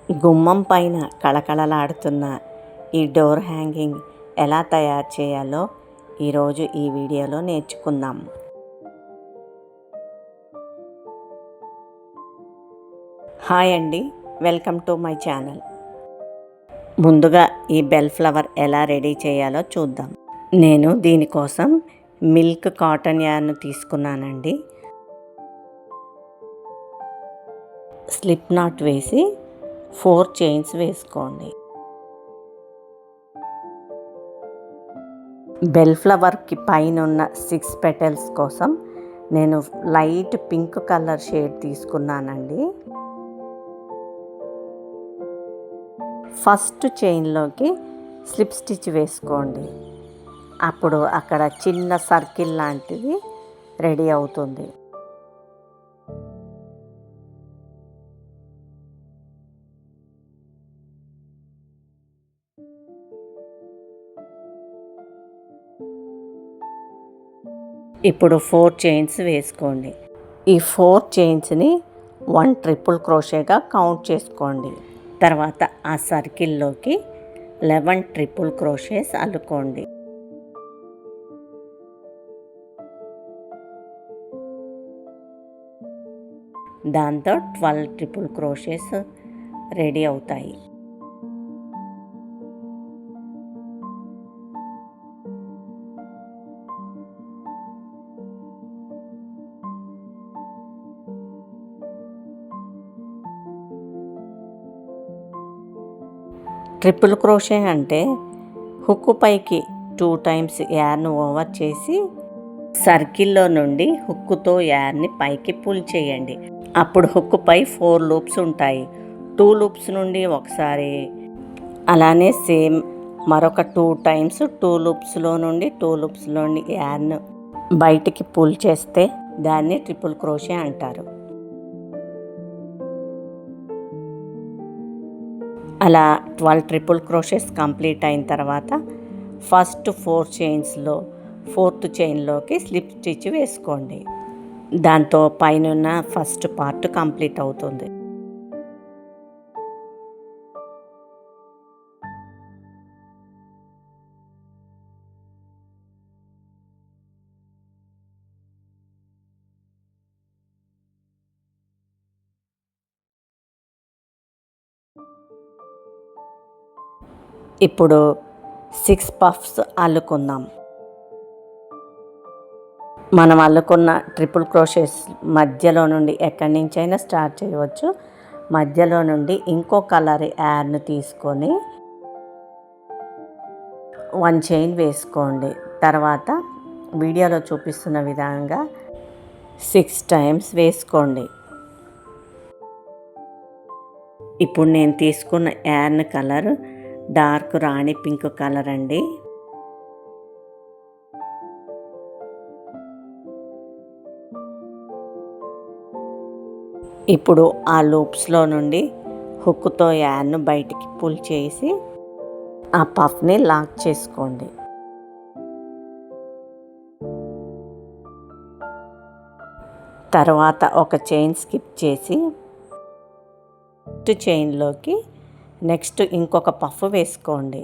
గుమ్మం పైన కళకళలాడుతున్న ఈ డోర్ హ్యాంగింగ్ ఎలా తయారు చేయాలో ఈరోజు ఈ వీడియోలో నేర్చుకుందాం. హాయ్ అండి, వెల్కమ్ టు మై ఛానల్. ముందుగా ఈ బెల్ ఫ్లవర్ ఎలా రెడీ చేయాలో చూద్దాం. నేను దీనికోసం మిల్క్ కాటన్ యార్న్ తీసుకున్నానండి. స్లిప్ నాట్ వేసి 4 చైన్స్ వేసుకోండి. బెల్ ఫ్లవర్కి పైన ఉన్న 6 పెటల్స్ కోసం నేను లైట్ పింక్ కలర్ షేడ్ తీసుకున్నానండి. ఫస్ట్ చైన్లోకి స్లిప్ స్టిచ్ వేసుకోండి. అప్పుడు అక్కడ చిన్న సర్కిల్ లాంటిది రెడీ అవుతుంది. ఇప్పుడు 4 చైన్స్ వేసుకోండి. ఈ 4 చైన్స్ని 1 ట్రిపుల్ క్రోషేగా కౌంట్ చేసుకోండి. తర్వాత ఆ సర్కిల్లోకి 11 ట్రిపుల్ క్రోషేస్ అల్లుకోండి. దాంతో 12 ట్రిపుల్ క్రోషేస్ రెడీ అవుతాయి. ట్రిపుల్ క్రోషే అంటే హుక్ పైకి 2 టైమ్స్ యార్న్ ఓవర్ చేసి సర్కిల్లో నుండి హుక్తో యార్ని పైకి పుల్ చేయండి. అప్పుడు హుక్ పై 4 లూప్స్ ఉంటాయి. 2 లూప్స్ నుండి ఒకసారి, అలానే సేమ్ మరొక 2 టైమ్స్ 2 లూప్స్లో నుండి 2 లూప్స్లో నుండి యార్న్ బయటికి పుల్ చేస్తే దాన్ని ట్రిపుల్ క్రోషే అంటారు. అలా 12 ట్రిపుల్ క్రోషెస్ కంప్లీట్ అయిన తర్వాత ఫస్ట్ 4 చైన్స్లో 4th చైన్లోకి స్లిప్ స్టిచ్ వేసుకోండి. దాంతో పైన ఫస్ట్ పార్ట్ కంప్లీట్ అవుతుంది. ఇప్పుడు 6 పఫ్స్ అల్లుకుందాం. మనం అల్లుకున్న ట్రిపుల్ క్రోషెస్ మధ్యలో నుండి ఎక్కడి నుంచైనా స్టార్ట్ చేయవచ్చు. మధ్యలో నుండి ఇంకో కలర్ యార్న్ తీసుకొని 1 చైన్ వేసుకోండి. తర్వాత వీడియోలో చూపిస్తున్న విధంగా 6 టైమ్స్ వేసుకోండి. ఇప్పుడు నేను తీసుకున్న యార్న్ కలర్ డార్క్ రాణి పింక్ కలర్ అండి. ఇప్పుడు ఆ లూప్స్లో నుండి హుక్తో యార్న్ బయటికి పుల్ చేసి ఆ పఫ్ని లాక్ చేసుకోండి. తర్వాత ఒక చైన్ స్కిప్ చేసి చైన్లోకి నెక్స్ట్ ఇంకొక పఫ్ వేసుకోండి.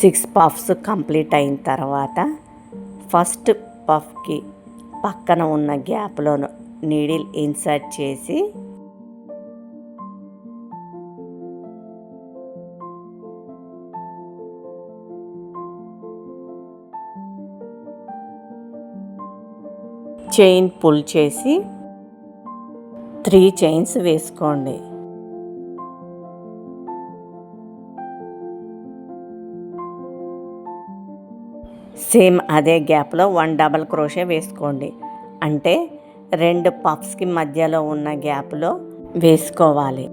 సిక్స్ పఫ్స్ కంప్లీట్ అయిన తర్వాత ఫస్ట్ పఫ్కి పక్కన ఉన్న గ్యాప్లో నీడిల్ ఇన్సర్ట్ చేసి చైన్ పుల్ చేసి 3 చైన్స్ వేసుకోండి. సేమ్ అదే గ్యాప్లో 1 డబల్ క్రోషే వేసుకోండి. అంటే 2 పఫ్స్కి మధ్యలో ఉన్న గ్యాప్లో వేసుకోవాలి.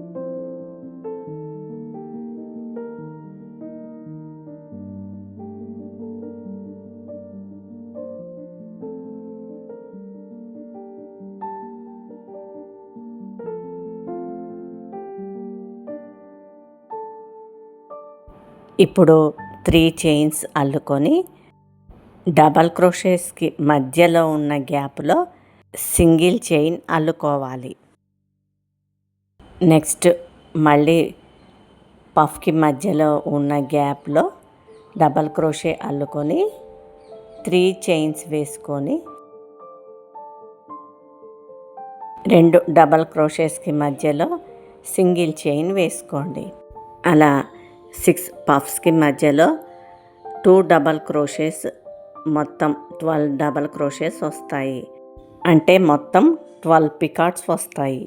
ఇప్పుడు 3 చైన్స్ అల్లుకొని డబల్ క్రోషేస్కి మధ్యలో ఉన్న గ్యాప్లో సింగిల్ చైన్ అల్లుకోవాలి. నెక్స్ట్ మళ్ళీ పఫ్కి మధ్యలో ఉన్న గ్యాప్లో డబల్ క్రోషే అల్లుకొని 3 చైన్స్ వేసుకొని 2 డబల్ క్రోషేస్కి మధ్యలో సింగిల్ చైన్ వేసుకోండి. అలా 6 పఫ్స్కి మధ్యలో 2 డబల్ క్రోషేస్, మొత్తం 12 డబల్ క్రోషేస్ వస్తాయి. అంటే మొత్తం 12 పికాట్స్ వస్తాయి.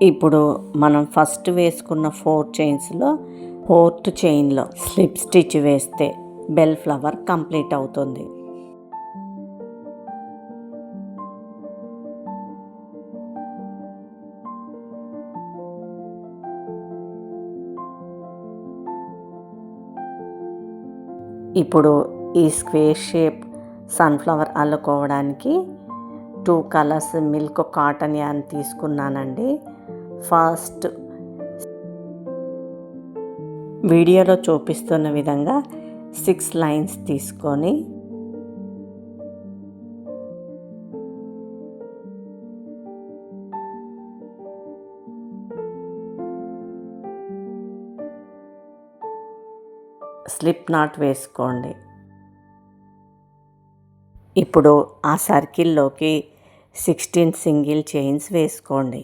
ఇప్పుడు మనం ఫస్ట్ వేసుకున్న 4 చైన్స్లో 4th చైన్లో స్లిప్ స్టిచ్ వేస్తే బెల్ ఫ్లవర్ కంప్లీట్ అవుతుంది. ఇప్పుడు ఈ స్క్వేర్ షేప్ సన్ఫ్లవర్ అల్లుకోవడానికి 2 కలర్స్ మిల్క్ కాటన్ యాన్ తీసుకున్నానండి. ఫస్ట్ వీడియోలో చూపిస్తున్న విధంగా 6 లైన్స్ తీసుకొని స్లిప్ నాట్ వేసుకోండి. ఇప్పుడు ఆ సర్కిల్లోకి 16 సింగిల్ చైన్స్ వేసుకోండి.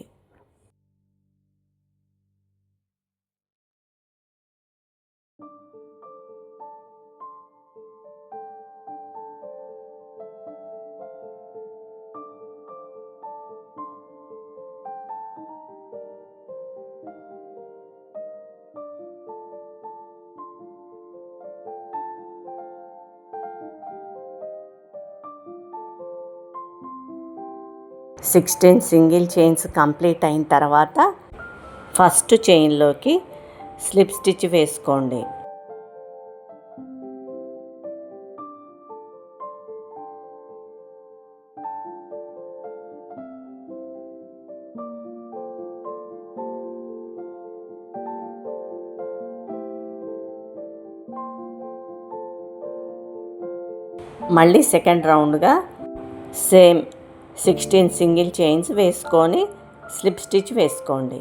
సిక్స్టీన్ సింగిల్ చైన్స్ కంప్లీట్ అయిన తర్వాత ఫస్ట్ చైన్లోకి స్లిప్ స్టిచ్ వేసుకోండి. మళ్ళీ సెకండ్ రౌండ్గా సేమ్ 16 సింగిల్ చైన్స్ వేసుకొని స్లిప్ స్టిచ్ వేసుకోండి.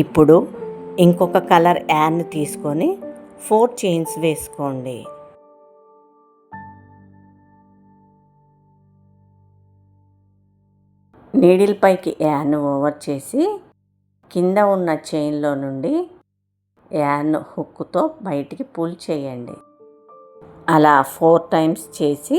ఇప్పుడు ఇంకొక కలర్ యాన్ తీసుకొని 4 చైన్స్ వేసుకోండి. నీడిల్ పైకి యాన్ ఓవర్ చేసి కింద ఉన్న చైన్లో నుండి యాన్ హుక్తో బయటికి పుల్ చేయండి. అలా 4 టైమ్స్ చేసి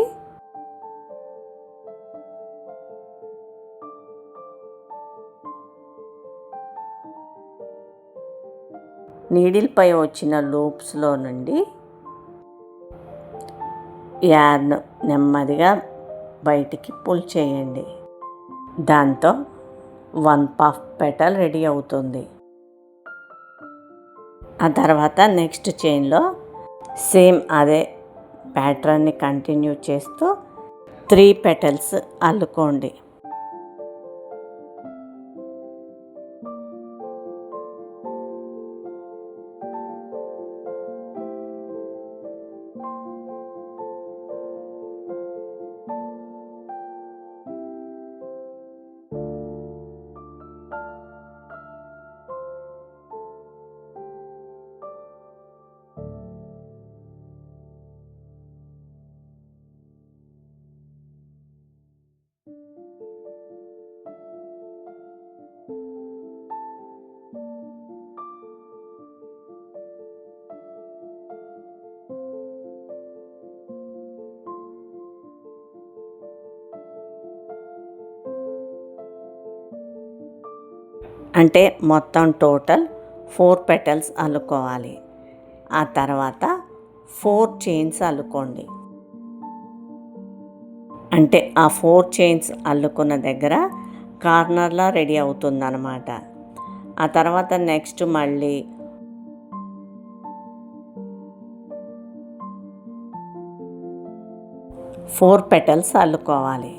నీడిల్ పై వచ్చిన లూప్స్లో నుండి యాన్ నెమ్మదిగా బయటికి పుల్ చేయండి. దాంతో 1 పఫ్ పెటల్ రెడీ అవుతుంది. ఆ తర్వాత నెక్స్ట్ చైన్లో సేమ్ అదే ప్యాటర్న్ని కంటిన్యూ చేస్తూ 3 పెటల్స్ అల్లుకోండి. అంటే మొత్తం టోటల్ 4 పెటల్స్ అల్లుకోవాలి. ఆ తర్వాత 4 చైన్స్ అల్లుకోండి. అంటే ఆ 4 చైన్స్ అల్లుకున్న దగ్గర కార్నర్లా రెడీ అవుతుందన్నమాట. ఆ తర్వాత నెక్స్ట్ మళ్ళీ 4 పెటల్స్ అల్లుకోవాలి.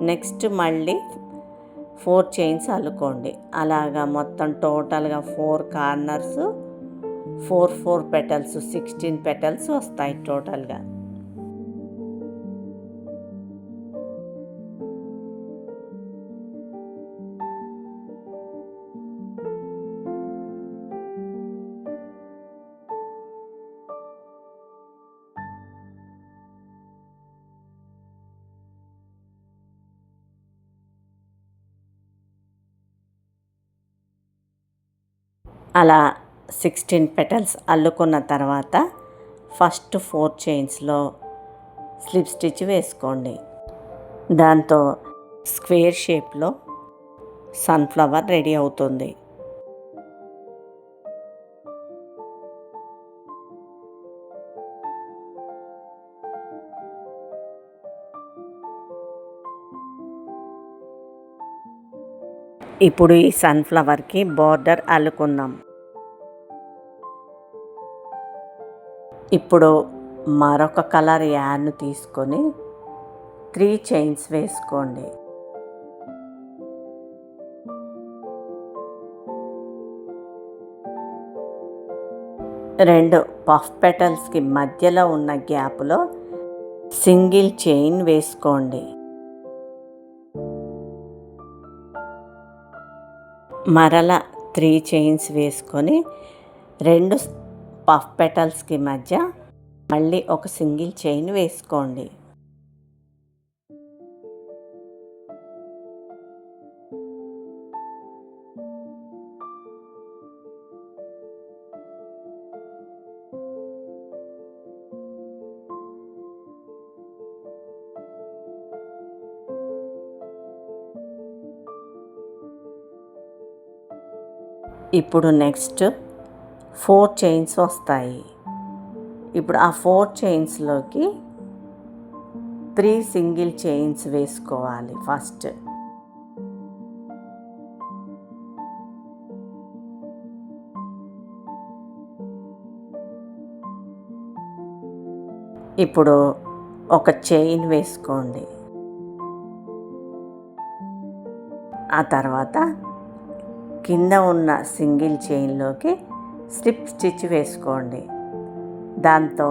నెక్స్ట్ మళ్ళీ 4 చైన్స్ అల్లుకోండి. అలాగా మొత్తం టోటల్గా 4 కార్నర్స్ 4 పెటల్స్ 16 పెటల్స్ వస్తాయి టోటల్గా. అలా 16 పెటల్స్ అల్లుకున్న తర్వాత ఫస్ట్ 4 చైన్స్లో స్లిప్ స్టిచ్ వేసుకోండి. దాంతో స్క్వేర్ షేప్లో సన్ఫ్లవర్ రెడీ అవుతుంది. ఇప్పుడు ఈ సన్ఫ్లవర్కి బోర్డర్ అల్లుకుందాం. ఇప్పుడు మరొక కలర్ యాన్ తీసుకొని 3 చైన్స్ వేసుకోండి. రెండు పఫ్ పెటల్స్కి మధ్యలో ఉన్న గ్యాప్లో సింగిల్ చైన్ వేసుకోండి. మరలా 3 చైన్స్ వేసుకొని 2 పఫ్ పెటల్స్కి మధ్య మళ్ళీ ఒక సింగిల్ చైన్ వేసుకోండి. ఇప్పుడు నెక్స్ట్ 4 చైన్స్ వస్తాయి. ఇప్పుడు ఆ 4 చైన్స్లోకి 3 సింగిల్ చైన్స్ వేసుకోవాలి ఫస్ట్. ఇప్పుడు ఒక చైన్ వేసుకోండి. ఆ తర్వాత కింద ఉన్న సింగిల్ చైన్లోకి స్లిప్ స్టిచ్ వేసుకోండి. దాంతో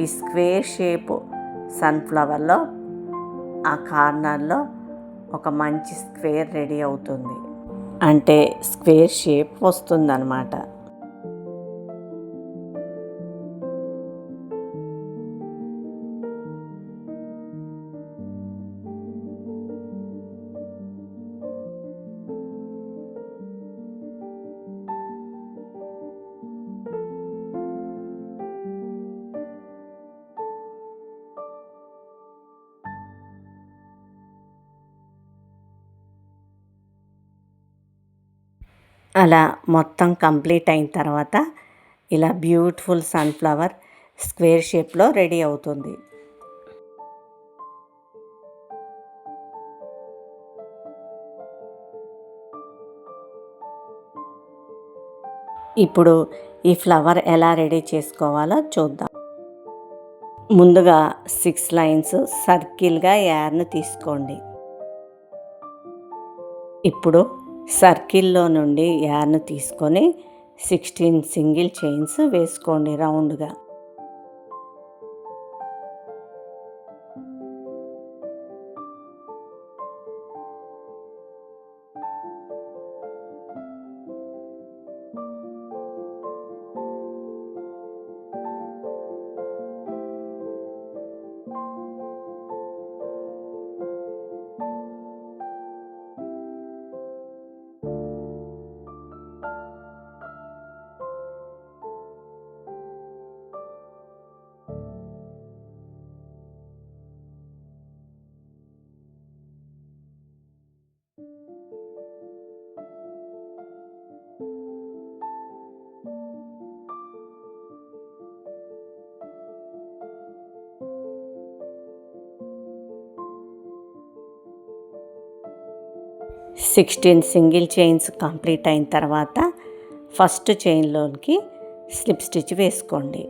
ఈ స్క్వేర్ షేప్ సన్ఫ్లవర్లో ఆ కార్నర్లో ఒక మంచి స్క్వేర్ రెడీ అవుతుంది. అంటే స్క్వేర్ షేప్ వస్తుందన్నమాట. అలా మొత్తం కంప్లీట్ అయిన తర్వాత ఇలా బ్యూటిఫుల్ సన్ఫ్లవర్ స్క్వేర్ షేప్లో రెడీ అవుతుంది. ఇప్పుడు ఈ ఫ్లవర్ ఎలా రెడీ చేసుకోవాలో చూద్దాం. ముందుగా 6 లైన్స్ సర్కిల్గా యార్న్ తీసుకోండి. ఇప్పుడు సర్కిల్లో నుండి యార్న్ తీసుకొని 16 సింగిల్ చైన్స్ వేసుకోండి రౌండ్గా. సిక్స్టీన్ సింగిల్ చైన్స్ కంప్లీట్ అయిన తర్వాత ఫస్ట్ చైన్లోనికి స్లిప్ స్టిచ్ వేసుకోండి.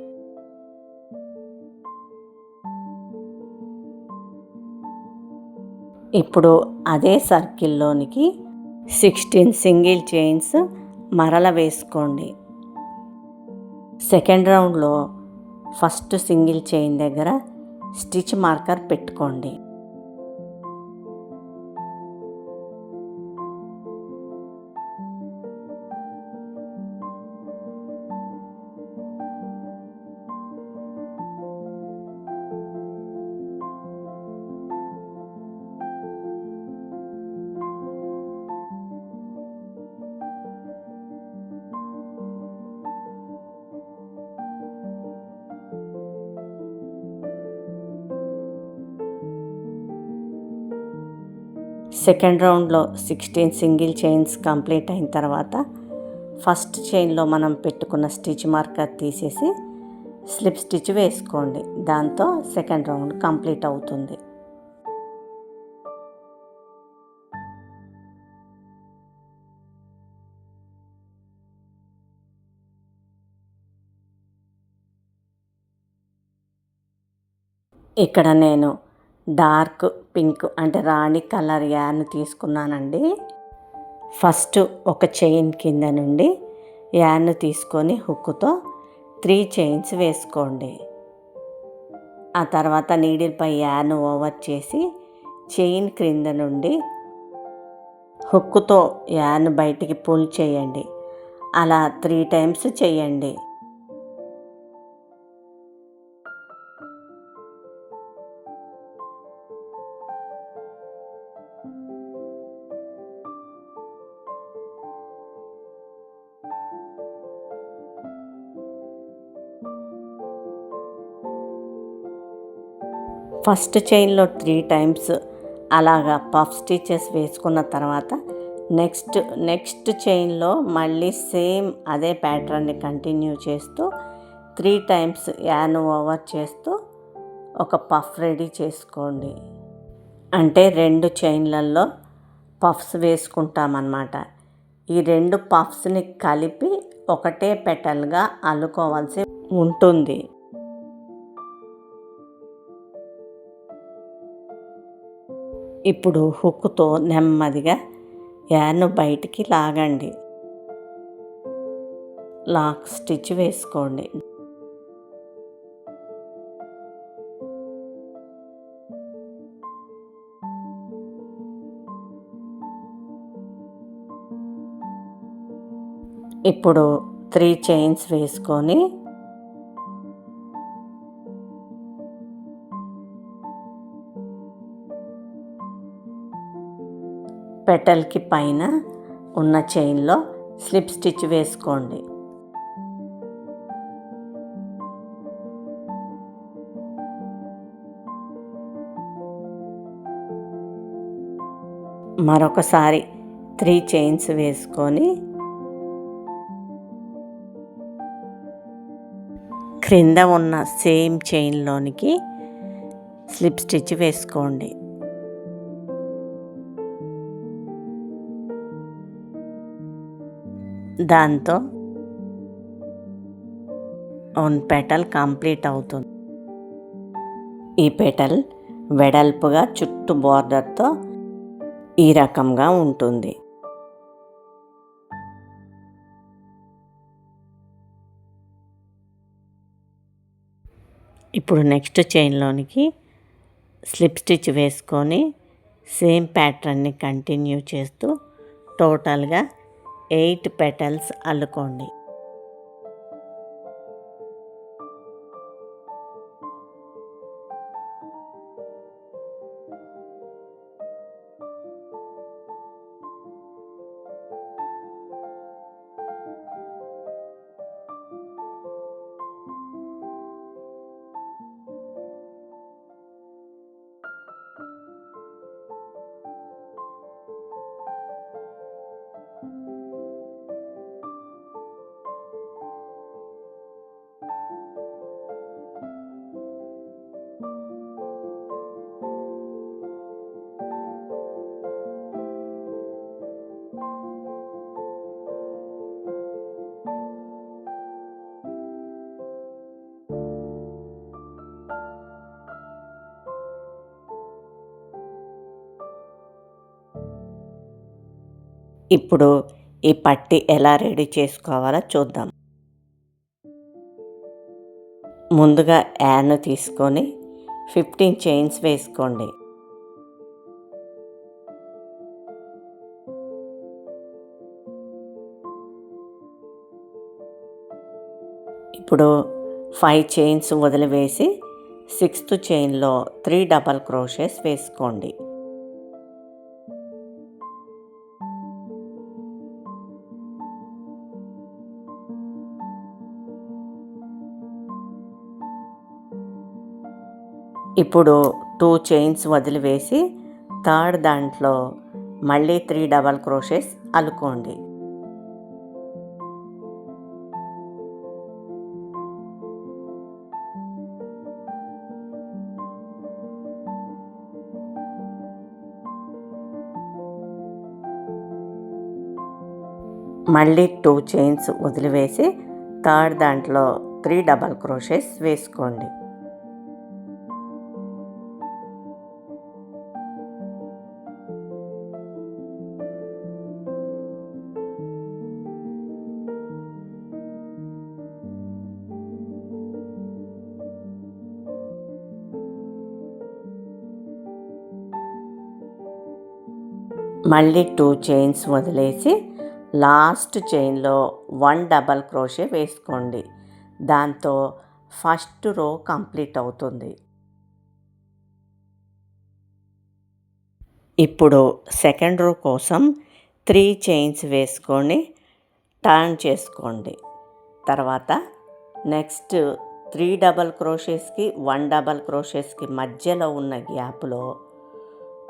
ఇప్పుడు అదే సర్కిల్లోనికి 16 సింగిల్ చైన్స్ మరల వేసుకోండి. సెకండ్ రౌండ్లో ఫస్ట్ సింగిల్ చైన్ దగ్గర స్టిచ్ మార్కర్ పెట్టుకోండి. సెకండ్ రౌండ్లో 16 సింగిల్ చైన్స్ కంప్లీట్ అయిన తర్వాత ఫస్ట్ చైన్లో మనం పెట్టుకున్న స్టిచ్ మార్కర్ తీసేసి స్లిప్ స్టిచ్ వేసుకోండి. దాంతో సెకండ్ రౌండ్ కంప్లీట్ అవుతుంది. ఇక్కడ నేను డార్క్ పింక్ అంటే రాణి కలర్ యార్న్ తీసుకున్నానండి. ఫస్ట్ ఒక చైన్ కింద నుండి యార్న్ తీసుకొని హుక్తో 3 చైన్స్ వేసుకోండి. ఆ తర్వాత నీడిల్పై యార్న్ ఓవర్ చేసి చైన్ క్రింద నుండి హుక్తో యార్న్ బయటికి పుల్ చేయండి. అలా 3 టైమ్స్ చేయండి. ఫస్ట్ చైన్లో 3 టైమ్స్ అలాగా పఫ్ స్టిచెస్ వేసుకున్న తర్వాత నెక్స్ట్ చైన్లో మళ్ళీ సేమ్ అదే ప్యాటర్న్ని కంటిన్యూ చేస్తూ 3 టైమ్స్ యార్న్ ఓవర్ చేస్తూ ఒక పఫ్ రెడీ చేసుకోండి. అంటే 2 చైన్లలో పఫ్స్ వేసుకుంటామన్నమాట. ఈ 2 పఫ్స్ని కలిపి ఒకటే పెటల్గా అల్లుకోవాల్సి ఉంటుంది. ఇప్పుడు హుక్తో నెమ్మదిగా యార్న్ బయటికి లాగండి. లాక్ స్టిచ్ వేసుకోండి. ఇప్పుడు 3 చైన్స్ వేసుకొని పెటల్కి పైన ఉన్న చైన్లో స్లిప్ స్టిచ్ వేసుకోండి. మరొకసారి 3 చైన్స్ వేసుకొని క్రింద ఉన్న సేమ్ చైన్లోనికి స్లిప్ స్టిచ్ వేసుకోండి. దాంతో 1 పెటల్ కంప్లీట్ అవుతుంది. ఈ పెటల్ వెడల్పుగా చుట్టూ బార్డర్తో ఈ రకంగా ఉంటుంది. ఇప్పుడు నెక్స్ట్ చైన్లోనికి స్లిప్ స్టిచ్ వేసుకొని సేమ్ ప్యాటర్న్ని కంటిన్యూ చేస్తూ టోటల్గా 8 పెటల్స్ అల్లుకోండి. ఇప్పుడు ఈ పట్టీ ఎలా రెడీ చేసుకోవాలో చూద్దాం. ముందుగా యార్న్ తీసుకొని 15 చైన్స్ వేసుకోండి. ఇప్పుడు 5 చైన్స్ వదిలివేసి 6th చైన్లో 3 డబల్ క్రోషెస్ వేసుకోండి. ఇప్పుడు 2 చైన్స్ వదిలివేసి 3rd దాంట్లో మళ్ళీ 3 డబల్ క్రోషెస్ అల్లుకోండి. మళ్ళీ 2 చైన్స్ వదిలివేసి 3rd దాంట్లో 3 డబల్ క్రోషెస్ వేసుకోండి. మళ్ళీ 2 చైన్స్ వదిలేసి లాస్ట్ చైన్లో 1 డబల్ క్రోషే వేసుకోండి. దాంతో ఫస్ట్ రో కంప్లీట్ అవుతుంది. ఇప్పుడు సెకండ్ రో కోసం 3 చైన్స్ వేసుకొని టర్న్ చేసుకోండి. తర్వాత నెక్స్ట్ 3 డబల్ క్రోషెస్కి 1 డబల్ క్రోషెస్కి మధ్యలో ఉన్న గ్యాప్లో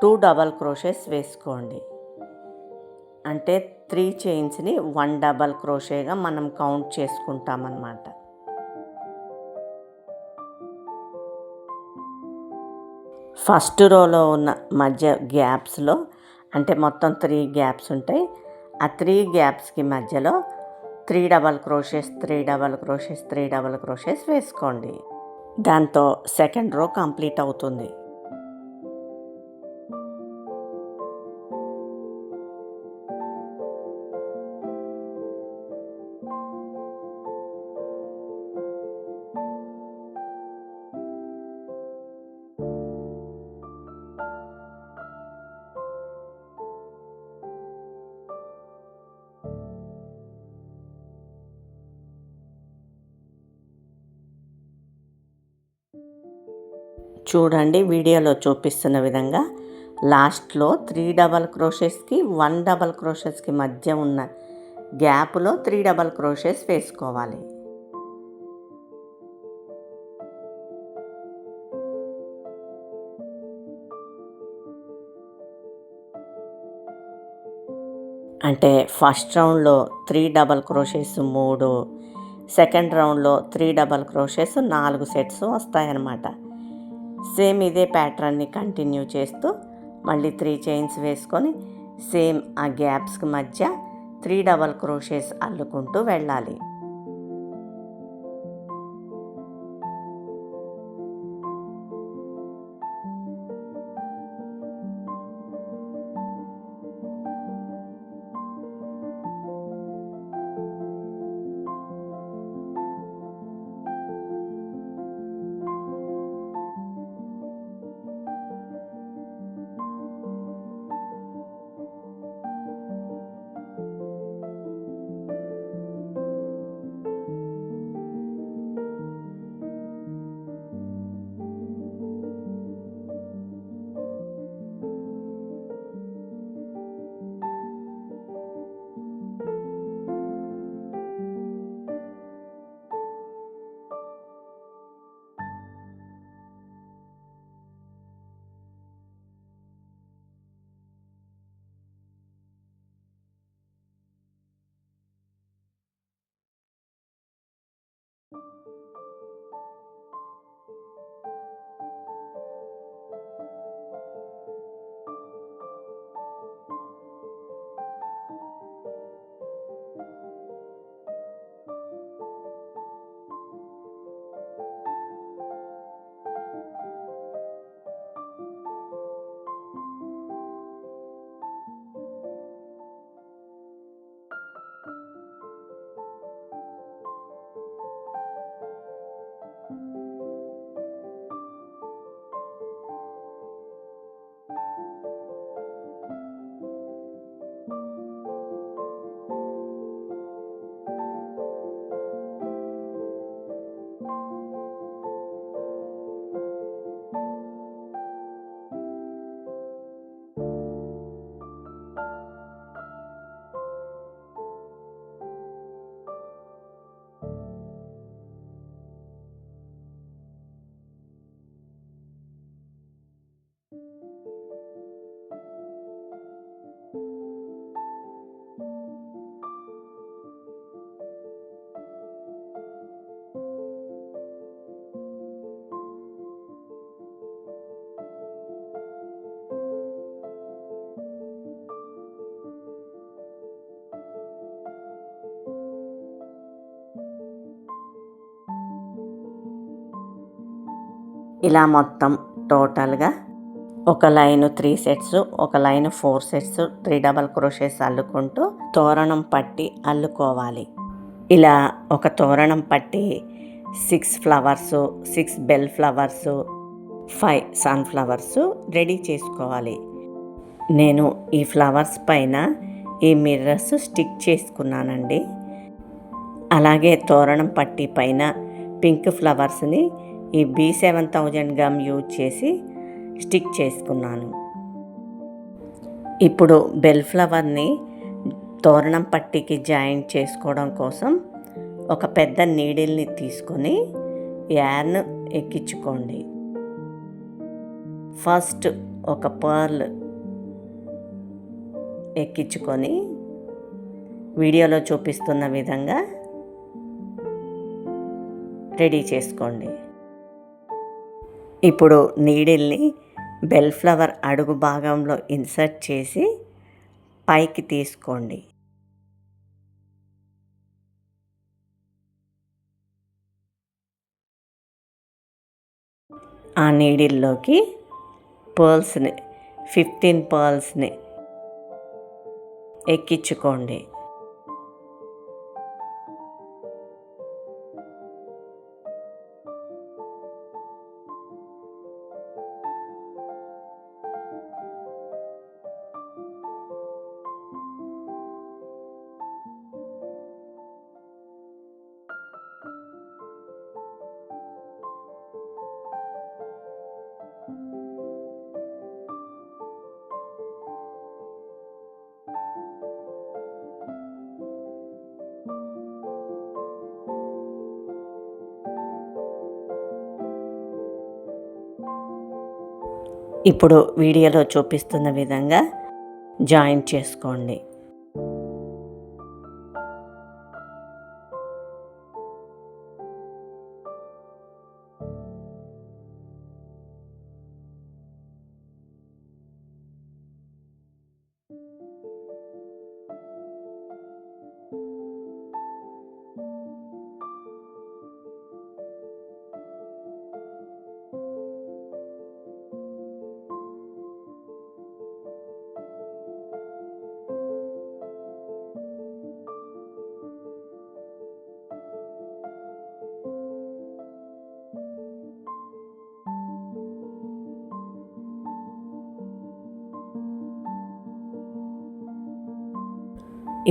2 డబల్ క్రోషెస్ వేసుకోండి. అంటే 3 చైన్స్ని 1 డబల్ క్రోషేగా మనం కౌంట్ చేసుకుంటామన్నమాట. ఫస్ట్ రోలో ఉన్న మధ్య గ్యాప్స్లో అంటే మొత్తం 3 గ్యాప్స్ ఉంటాయి. ఆ 3 గ్యాప్స్కి మధ్యలో 3 double crochets 3 double crochets 3 double crochets వేసుకోండి. దాంతో సెకండ్ రో కంప్లీట్ అవుతుంది. చూడండి వీడియోలో చూపిస్తున్న విధంగా లాస్ట్లో 3 డబల్ క్రోషెస్కి 1 డబల్ క్రోషెస్కి మధ్య ఉన్న గ్యాప్లో 3 డబల్ క్రోషెస్ వేసుకోవాలి. అంటే ఫస్ట్ రౌండ్లో 3 డబల్ క్రోషెస్ 3, సెకండ్ రౌండ్లో 3 డబల్ క్రోషెస్ 4 సెట్స్ వస్తాయన్నమాట. సేమ్ ఇదే ప్యాటర్న్ని కంటిన్యూ చేస్తూ మళ్ళీ 3 చైన్స్ వేసుకొని సేమ్ ఆ గ్యాప్స్కి మధ్య 3 డబల్ క్రోషెస్ అల్లుకుంటూ వెళ్ళాలి. ఇలా మొత్తం టోటల్గా ఒక లైన్ 3 సెట్స్, ఒక లైన్ 4 సెట్స్ 3 డబల్ క్రోషెస్ అల్లుకుంటూ తోరణం పట్టి అల్లుకోవాలి. ఇలా ఒక తోరణం పట్టి 6 flowers, 6 bell flowers, 5 sunflowers ready చేసుకోవాలి. నేను ఈ ఫ్లవర్స్ పైన ఈ మిర్రర్స్ స్టిక్ చేసుకున్నానండి. అలాగే తోరణం పట్టి పైన పింక్ ఫ్లవర్స్ని ఈ B7000 గమ్ యూజ్ చేసి స్టిక్ చేసుకున్నాను. ఇప్పుడు బెల్ ఫ్లవర్ని తోరణం పట్టీకి జాయింట్ చేసుకోవడం కోసం ఒక పెద్ద నీడిల్ని తీసుకొని యార్న్ ఎక్కించుకోండి. ఫస్ట్ ఒక పర్ల్ ఎక్కించుకొని వీడియోలో చూపిస్తున్న విధంగా రెడీ చేసుకోండి. ఇప్పుడు నీడిల్ని బెల్ ఫ్లవర్ అడుగు భాగంలో ఇన్సర్ట్ చేసి పైకి తీసుకోండి. ఆ నీడిల్లోకి పర్ల్స్ని 15 పర్ల్స్ని ఎక్కించుకోండి. ఇప్పుడు వీడియోలో చూపిస్తున్న విధంగా జాయిన్ చేసుకోండి.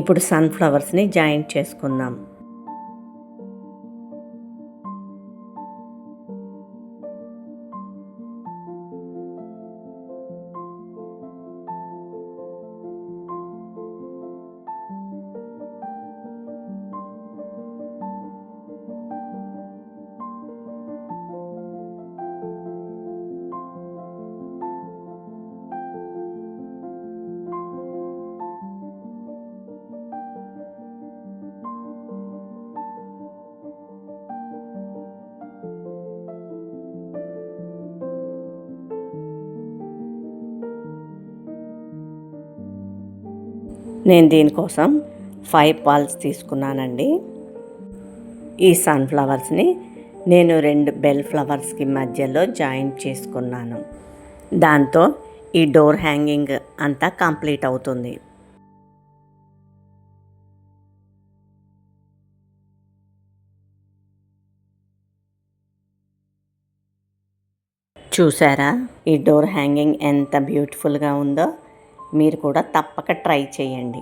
ఇప్పుడు సన్ఫ్లవర్స్ని జాయిన్ చేసుకుందాం. నేను దీనికోసం 5 బాల్స్ తీసుకున్నానండి. ఈ సన్ఫ్లవర్స్ని నేను 2 బెల్ ఫ్లవర్స్కి మధ్యలో జాయిన్ చేసుకున్నాను. దాంతో ఈ డోర్ హ్యాంగింగ్ అంతా కంప్లీట్ అవుతుంది. చూసారా ఈ డోర్ హ్యాంగింగ్ ఎంత బ్యూటిఫుల్గా ఉందో? మీరు కూడా తప్పక ట్రై చేయండి.